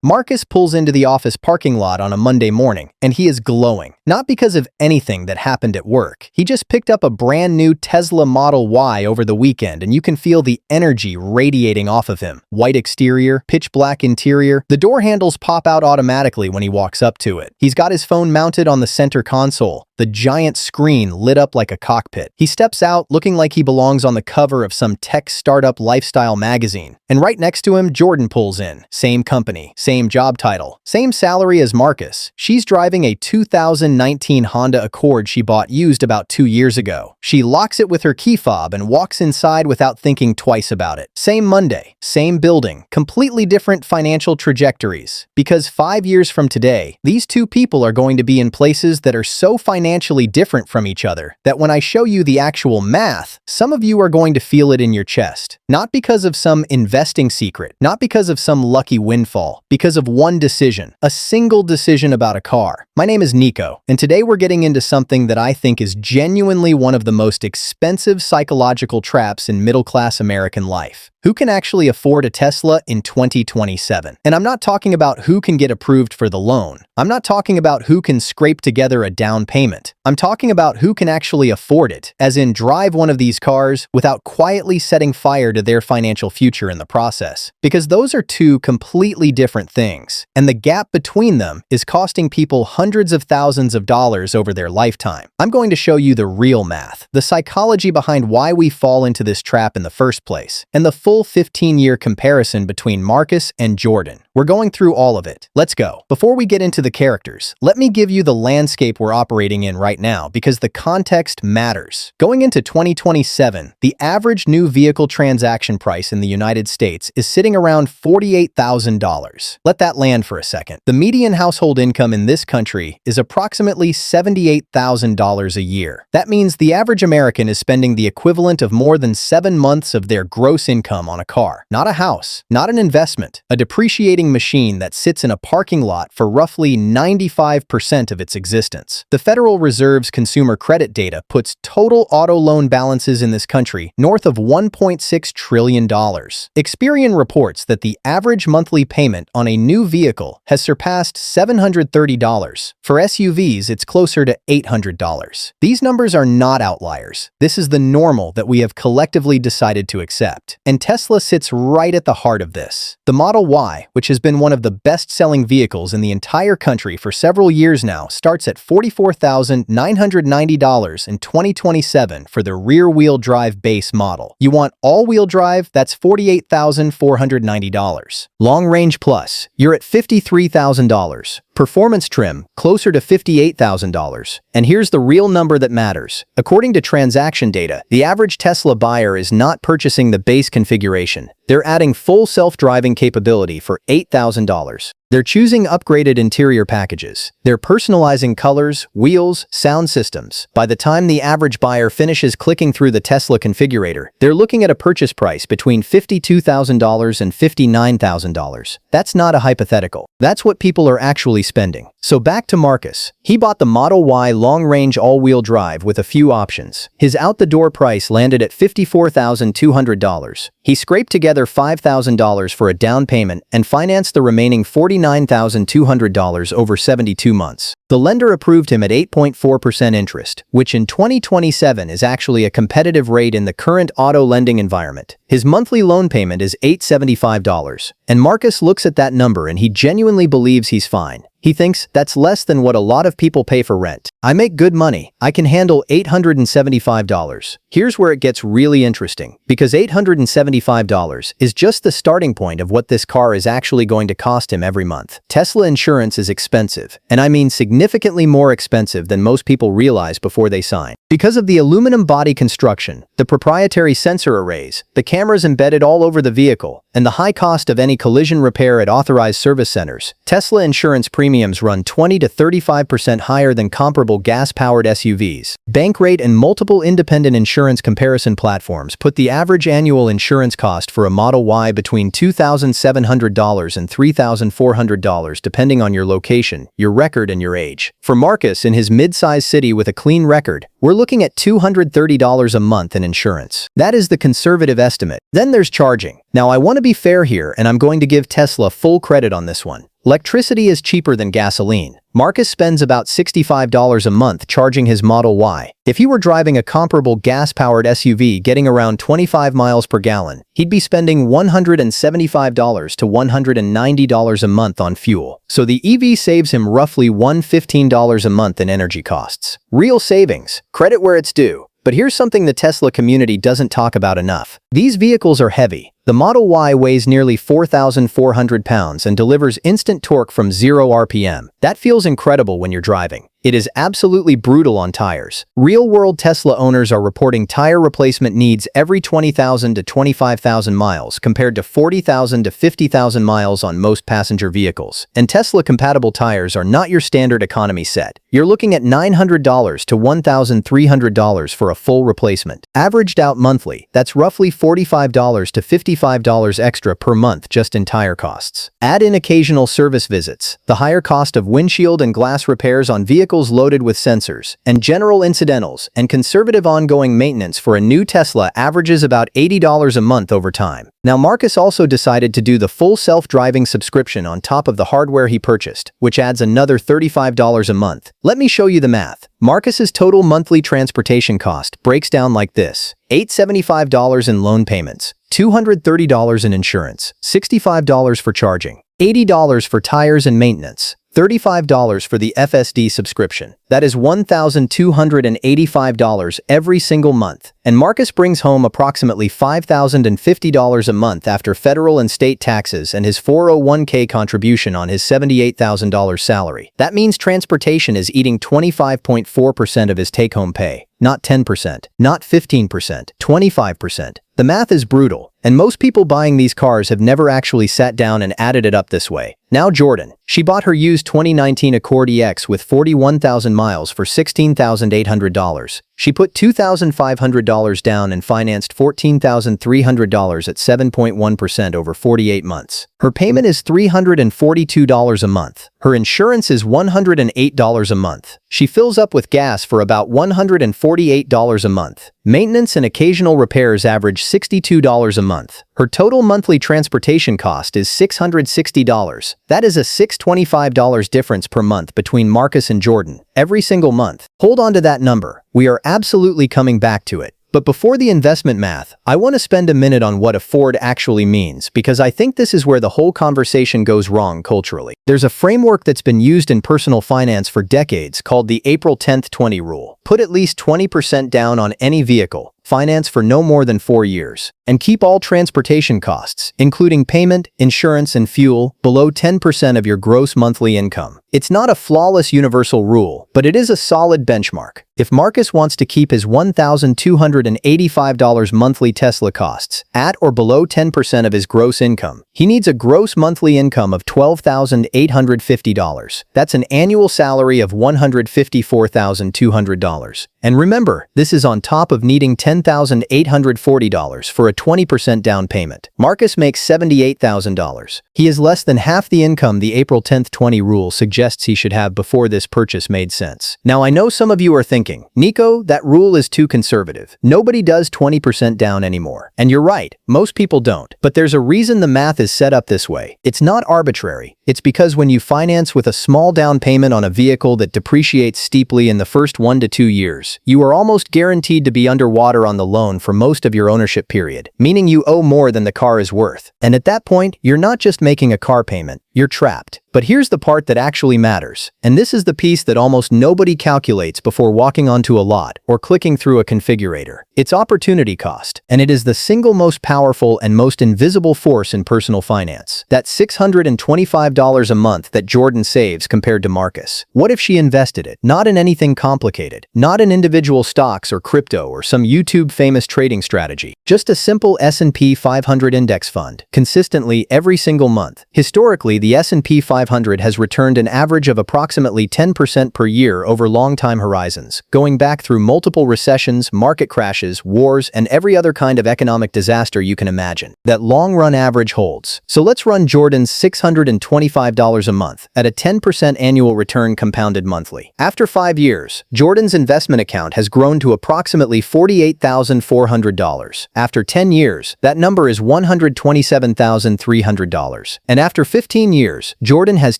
Marcus pulls into the office parking lot on a Monday morning, and he is glowing. Not because of anything that happened at work. He just picked up a brand new Tesla Model Y over the weekend, and you can feel the energy radiating off of him. White exterior, pitch black interior. The door handles pop out automatically when he walks up to it. He's got his phone mounted on the center console, the giant screen lit up like a cockpit. He steps out looking like he belongs on the cover of some tech startup lifestyle magazine. And right next to him, Jordan pulls in. Same company, same job title, same salary as Marcus. She's driving a 2019 Honda Accord she bought used about 2 years ago. She locks it with her key fob and walks inside without thinking twice about it. Same Monday, same building, completely different financial trajectories. Because 5 years from today, these two people are going to be in places that are so financially different from each other that when I show you the actual math, some of you are going to feel it in your chest. Not because of some investing secret, not because of some lucky windfall, because of one decision, a single decision about a car. My name is Nico, and today we're getting into something that I think is genuinely one of the most expensive psychological traps in middle-class American life. Who can actually afford a Tesla in 2027? And I'm not talking about who can get approved for the loan. I'm not talking about who can scrape together a down payment. I'm talking about who can actually afford it, as in drive one of these cars without quietly setting fire to their financial future in the process. Because those are two completely different things, and the gap between them is costing people hundreds of thousands of dollars over their lifetime. I'm going to show you the real math, the psychology behind why we fall into this trap in the first place, and the full 15-year comparison between Marcus and Jordan. We're going through all of it. Let's go. Before we get into the characters, let me give you the landscape we're operating in right now because the context matters. Going into 2027, the average new vehicle transaction price in the United States is sitting around $48,000. Let that land for a second. The median household income in this country is approximately $78,000 a year. That means the average American is spending the equivalent of more than 7 months of their gross income on a car. Not a house, not an investment, a depreciating machine that sits in a parking lot for roughly 95% of its existence. The Federal Reserve's consumer credit data puts total auto loan balances in this country north of $1.6 trillion. Experian reports that the average monthly payment on a new vehicle has surpassed $730. For SUVs, it's closer to $800. These numbers are not outliers. This is the normal that we have collectively decided to accept. And Tesla sits right at the heart of this. The Model Y, which has been one of the best-selling vehicles in the entire country for several years now, starts at $44,990 in 2027 for the rear-wheel drive base model. You want all-wheel drive? That's $48,490. Long-range plus, you're at $53,000. Performance trim, closer to $58,000. And here's the real number that matters. According to transaction data, the average Tesla buyer is not purchasing the base configuration. They're adding full self-driving capability for $8,000. They're choosing upgraded interior packages. They're personalizing colors, wheels, sound systems. By the time the average buyer finishes clicking through the Tesla configurator, they're looking at a purchase price between $52,000 and $59,000. That's not a hypothetical. That's what people are actually spending. So back to Marcus. He bought the Model Y long-range all-wheel drive with a few options. His out-the-door price landed at $54,200. He scraped together $5,000 for a down payment and financed the remaining $49,200 over 72 months. The lender approved him at 8.4% interest, which in 2027 is actually a competitive rate in the current auto lending environment. His monthly loan payment is $875, and Marcus looks at that number and he genuinely believes he's fine. He thinks that's less than what a lot of people pay for rent. I make good money. I can handle $875. Here's where it gets really interesting, because $875 is just the starting point of what this car is actually going to cost him every month. Tesla insurance is expensive, and I mean significantly more expensive than most people realize before they sign. Because of the aluminum body construction, the proprietary sensor arrays, the cameras embedded all over the vehicle, and the high cost of any collision repair at authorized service centers, Tesla insurance premiums run 20 to 35% higher than comparable gas-powered SUVs. Bankrate and multiple independent insurance comparison platforms put the average annual insurance cost for a Model Y between $2,700 and $3,400 depending on your location, your record, and your age. For Marcus, in his mid-sized city with a clean record, we're looking at $230 a month in insurance. That is the conservative estimate. Then there's charging. Now, I want to be fair here, and I'm going to give Tesla full credit on this one. Electricity is cheaper than gasoline. Marcus spends about $65 a month charging his Model Y. If he were driving a comparable gas-powered SUV getting around 25 miles per gallon, he'd be spending $175 to $190 a month on fuel. So the EV saves him roughly $115 a month in energy costs. Real savings. Credit where it's due. But here's something the Tesla community doesn't talk about enough. These vehicles are heavy. The Model Y weighs nearly 4,400 pounds and delivers instant torque from 0 RPM. That feels incredible when you're driving. It is absolutely brutal on tires. Real-world Tesla owners are reporting tire replacement needs every 20,000 to 25,000 miles compared to 40,000 to 50,000 miles on most passenger vehicles. And Tesla-compatible tires are not your standard economy set. You're looking at $900 to $1,300 for a full replacement. Averaged out monthly, that's roughly $45 to $55 extra per month just in tire costs. Add in occasional service visits, the higher cost of windshield and glass repairs on vehicles loaded with sensors, and general incidentals and conservative ongoing maintenance for a new Tesla averages about $80 a month over time. Now Marcus also decided to do the full self-driving subscription on top of the hardware he purchased, which adds another $35 a month. Let me show you the math. Marcus's total monthly transportation cost breaks down like this: $875 in loan payments, $230 in insurance, $65 for charging, $80 for tires and maintenance, $35 for the FSD subscription. That is $1,285 every single month. And Marcus brings home approximately $5,050 a month after federal and state taxes and his 401k contribution on his $78,000 salary. That means transportation is eating 25.4% of his take-home pay. Not 10%, not 15%, 25%. The math is brutal, and most people buying these cars have never actually sat down and added it up this way. Now Jordan. She bought her used 2019 Accord EX with 41,000 miles for $16,800. She put $2,500 down and financed $14,300 at 7.1% over 48 months. Her payment is $342 a month. Her insurance is $108 a month. She fills up with gas for about $148 a month. Maintenance and occasional repairs average $62 a month. Her total monthly transportation cost is $660. That is a $625 difference per month between Marcus and Jordan, every single month. Hold on to that number. We are absolutely coming back to it. But before the investment math, I want to spend a minute on what afford actually means, because I think this is where the whole conversation goes wrong culturally. There's a framework that's been used in personal finance for decades called the April 10th 20 rule. Put at least 20% down on any vehicle, finance for no more than 4 years, and keep all transportation costs, including payment, insurance, and fuel, below 10% of your gross monthly income. It's not a flawless universal rule, but it is a solid benchmark. If Marcus wants to keep his $1,285 monthly Tesla costs at or below 10% of his gross income, he needs a gross monthly income of $12,850. That's an annual salary of $154,200. And remember, this is on top of needing $10,840 for a 20% down payment. Marcus makes $78,000. He is less than half the income the April 10th 20 rule suggests he should have before this purchase made sense. Now I know some of you are thinking, Nico, that rule is too conservative. Nobody does 20% down anymore. And you're right, most people don't. But there's a reason the math is set up this way. It's not arbitrary. It's because when you finance with a small down payment on a vehicle that depreciates steeply in the first 1 to 2 years, you are almost guaranteed to be underwater on the loan for most of your ownership period, meaning you owe more than the car is worth. And at that point, you're not just making a car payment, you're trapped. But here's the part that actually matters, and this is the piece that almost nobody calculates before walking onto a lot or clicking through a configurator. It's opportunity cost, and it is the single most powerful and most invisible force in personal finance. That's $625 a month that Jordan saves compared to Marcus. What if she invested it? Not in anything complicated, not in individual stocks or crypto or some YouTube famous trading strategy, just a simple S&P 500 index fund, consistently every single month. Historically, the S&P 500 has returned an average of approximately 10% per year over long time horizons, going back through multiple recessions, market crashes, wars, and every other kind of economic disaster you can imagine. That long-run average holds. So let's run Jordan's $625 a month at a 10% annual return compounded monthly. After 5 years, Jordan's investment account has grown to approximately $48,400. After 10 years, that number is $127,300. And after 15 years, Jordan Jordan has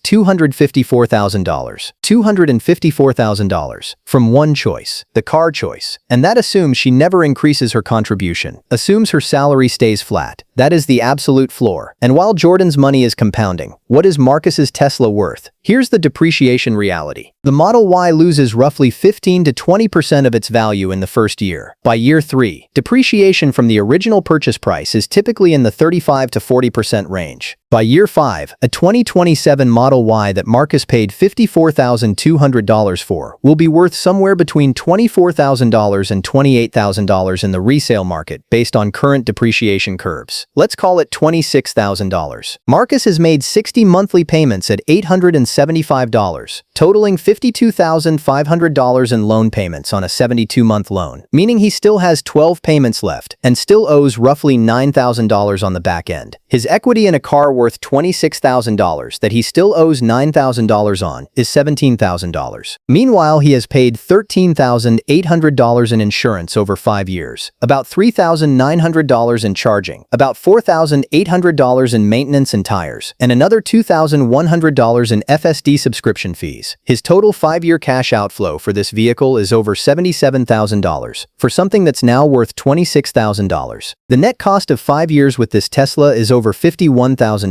$254,000. $254,000 from one choice, the car choice. And that assumes she never increases her contribution, assumes her salary stays flat. That is the absolute floor. And while Jordan's money is compounding, what is Marcus's Tesla worth? Here's the depreciation reality. The Model Y loses roughly 15 to 20% of its value in the first year. By year 3, depreciation from the original purchase price is typically in the 35 to 40% range. By year 5, a 2027 Model Y that Marcus paid $54,200 for will be worth somewhere between $24,000 and $28,000 in the resale market based on current depreciation curves. Let's call it $26,000. Marcus has made 60 monthly payments at $875, totaling $52,500 in loan payments on a 72-month loan, meaning he still has 12 payments left and still owes roughly $9,000 on the back end. His equity in a car worth $26,000 that he still owes $9,000 on is $17,000. Meanwhile, he has paid $13,800 in insurance over 5 years, about $3,900 in charging, about $4,800 in maintenance and tires, and another $2,100 in FSD subscription fees. His total 5-year cash outflow for this vehicle is over $77,000 for something that's now worth $26,000. The net cost of 5 years with this Tesla is over $51,000.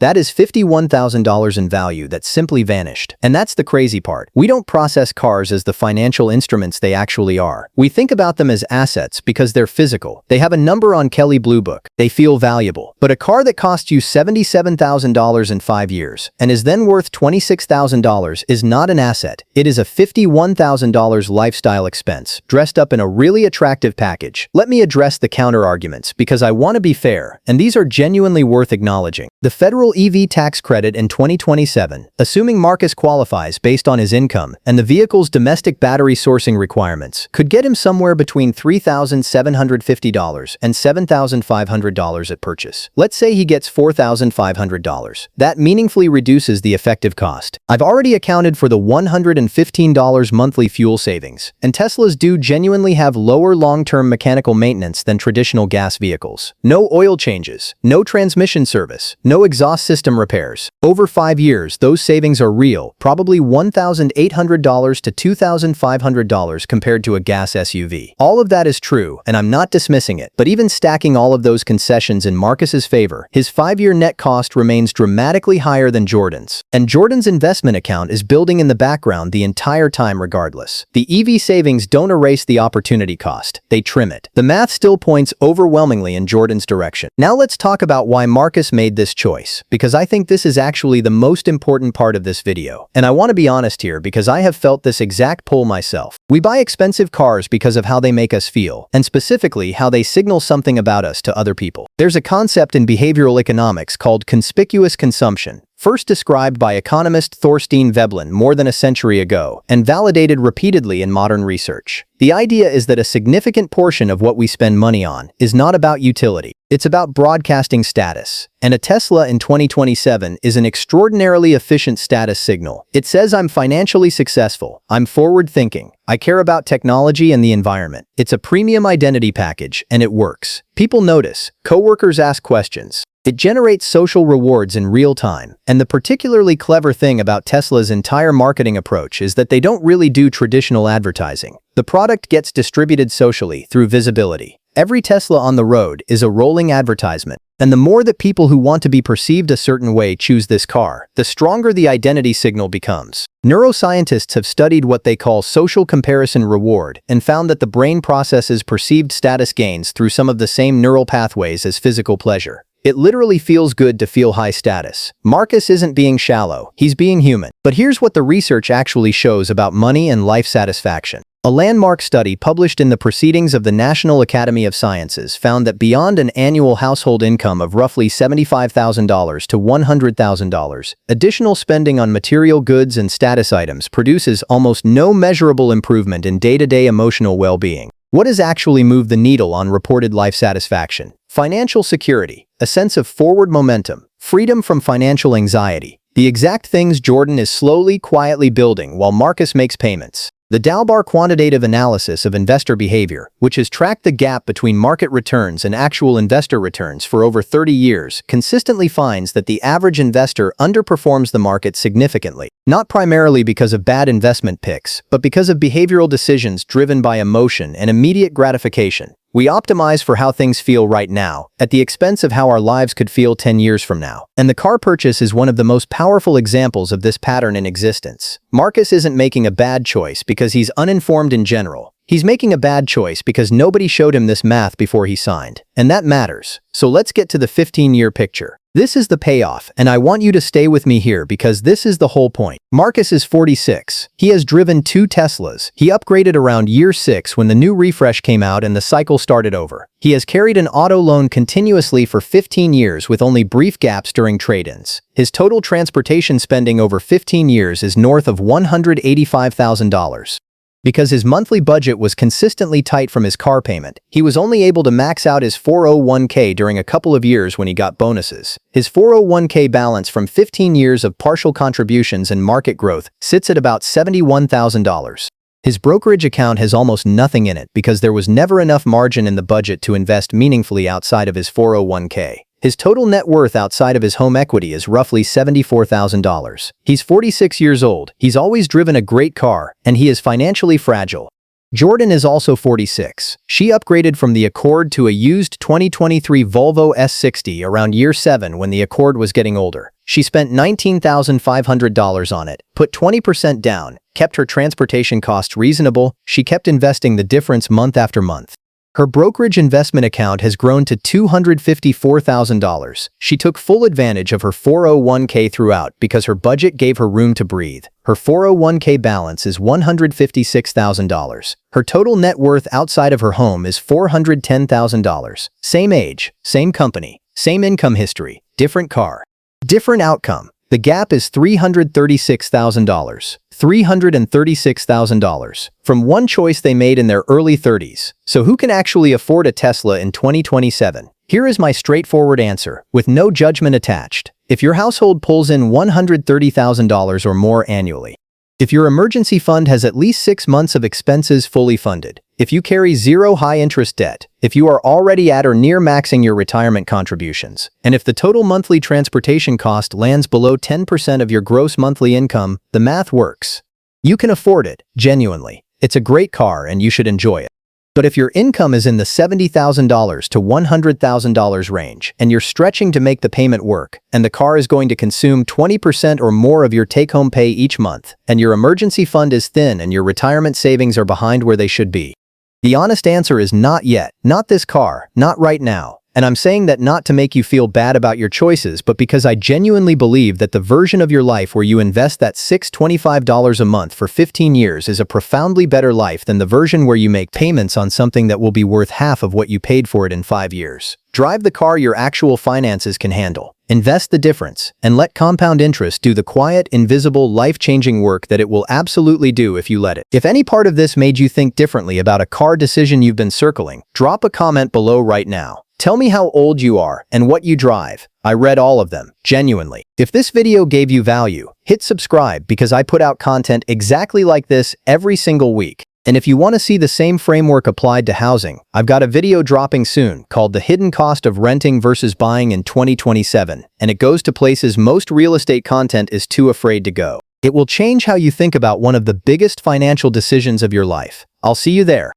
That is $51,000 in value that simply vanished. And that's the crazy part. We don't process cars as the financial instruments they actually are. We think about them as assets because they're physical. They have a number on Kelley Blue Book. They feel valuable. But a car that costs you $77,000 in 5 years and is then worth $26,000 is not an asset. It is a $51,000 lifestyle expense, dressed up in a really attractive package. Let me address the counter-arguments because I want to be fair, and these are genuinely worth acknowledging. The federal EV tax credit in 2027, assuming Marcus qualifies based on his income and the vehicle's domestic battery sourcing requirements, could get him somewhere between $3,750 and $7,500 at purchase. Let's say he gets $4,500. That meaningfully reduces the effective cost. I've already accounted for the $115 monthly fuel savings, and Teslas do genuinely have lower long-term mechanical maintenance than traditional gas vehicles. No oil changes, no transmission service, no exhaust system repairs. Over 5 years, those savings are real, probably $1,800 to $2,500 compared to a gas SUV. All of that is true, and I'm not dismissing it, but even stacking all of those concessions in Marcus's favor, his 5-year net cost remains dramatically higher than Jordan's. And Jordan's investment account is building in the background the entire time regardless. The EV savings don't erase the opportunity cost, they trim it. The math still points overwhelmingly in Jordan's direction. Now let's talk about why Marcus made this choice, because I think this is actually the most important part of this video. And I want to be honest here because I have felt this exact pull myself. We buy expensive cars because of how they make us feel, and specifically how they signal something about us to other people. There's a concept in behavioral economics called conspicuous consumption, first described by economist Thorstein Veblen more than a century ago, and validated repeatedly in modern research. The idea is that a significant portion of what we spend money on is not about utility. It's about broadcasting status. And a Tesla in 2027 is an extraordinarily efficient status signal. It says I'm financially successful, I'm forward-thinking, I care about technology and the environment. It's a premium identity package, and it works. People notice, coworkers ask questions. It generates social rewards in real time. And the particularly clever thing about Tesla's entire marketing approach is that they don't really do traditional advertising. The product gets distributed socially through visibility. Every Tesla on the road is a rolling advertisement. And the more that people who want to be perceived a certain way choose this car, the stronger the identity signal becomes. Neuroscientists have studied what they call social comparison reward and found that the brain processes perceived status gains through some of the same neural pathways as physical pleasure. It literally feels good to feel high status. Marcus isn't being shallow, he's being human. But here's what the research actually shows about money and life satisfaction. A landmark study published in the Proceedings of the National Academy of Sciences found that beyond an annual household income of roughly $75,000 to $100,000, additional spending on material goods and status items produces almost no measurable improvement in day-to-day emotional well-being. What has actually moved the needle on reported life satisfaction? Financial security, a sense of forward momentum, freedom from financial anxiety, the exact things Jordan is slowly, quietly building while Marcus makes payments. The Dalbar quantitative analysis of investor behavior, which has tracked the gap between market returns and actual investor returns for over 30 years, consistently finds that the average investor underperforms the market significantly, not primarily because of bad investment picks, but because of behavioral decisions driven by emotion and immediate gratification. We optimize for how things feel right now, at the expense of how our lives could feel 10 years from now. And the car purchase is one of the most powerful examples of this pattern in existence. Marcus isn't making a bad choice because he's uninformed in general. He's making a bad choice because nobody showed him this math before he signed. And that matters. So let's get to the 15-year picture. This is the payoff, and I want you to stay with me here because this is the whole point. Marcus is 46. He has driven 2 Teslas. He upgraded around year 6 when the new refresh came out and the cycle started over. He has carried an auto loan continuously for 15 years with only brief gaps during trade-ins. His total transportation spending over 15 years is north of $185,000. Because his monthly budget was consistently tight from his car payment, he was only able to max out his 401k during a couple of years when he got bonuses. His 401k balance from 15 years of partial contributions and market growth sits at about $71,000. His brokerage account has almost nothing in it because there was never enough margin in the budget to invest meaningfully outside of his 401k. His total net worth outside of his home equity is roughly $74,000. He's 46 years old, he's always driven a great car, and he is financially fragile. Jordan is also 46. She upgraded from the Accord to a used 2023 Volvo S60 around year 7 when the Accord was getting older. She spent $19,500 on it, put 20% down, kept her transportation costs reasonable, she kept investing the difference month after month. Her brokerage investment account has grown to $254,000. She took full advantage of her 401k throughout because her budget gave her room to breathe. Her 401k balance is $156,000. Her total net worth outside of her home is $410,000. Same age, same company, same income history, different car, different outcome. The gap is $336,000. $336,000 from one choice they made in their early 30s. So who can actually afford a Tesla in 2027? Here is my straightforward answer, with no judgment attached. If your household pulls in $130,000 or more annually. If your emergency fund has at least 6 months of expenses fully funded. If you carry 0 high-interest debt. If you are already at or near maxing your retirement contributions. And if the total monthly transportation cost lands below 10% of your gross monthly income, the math works. You can afford it, genuinely. It's a great car and you should enjoy it. But if your income is in the $70,000 to $100,000 range, and you're stretching to make the payment work, and the car is going to consume 20% or more of your take-home pay each month, and your emergency fund is thin and your retirement savings are behind where they should be, the honest answer is not yet, not this car, not right now. And I'm saying that not to make you feel bad about your choices, but because I genuinely believe that the version of your life where you invest that $625 a month for 15 years is a profoundly better life than the version where you make payments on something that will be worth half of what you paid for it in 5 years. Drive the car your actual finances can handle. Invest the difference, and let compound interest do the quiet, invisible, life-changing work that it will absolutely do if you let it. If any part of this made you think differently about a car decision you've been circling, drop a comment below right now. Tell me how old you are and what you drive. I read all of them, genuinely. If this video gave you value, hit subscribe because I put out content exactly like this every single week. And if you want to see the same framework applied to housing, I've got a video dropping soon called The Hidden Cost of Renting versus Buying in 2027, and it goes to places most real estate content is too afraid to go. It will change how you think about one of the biggest financial decisions of your life. I'll see you there.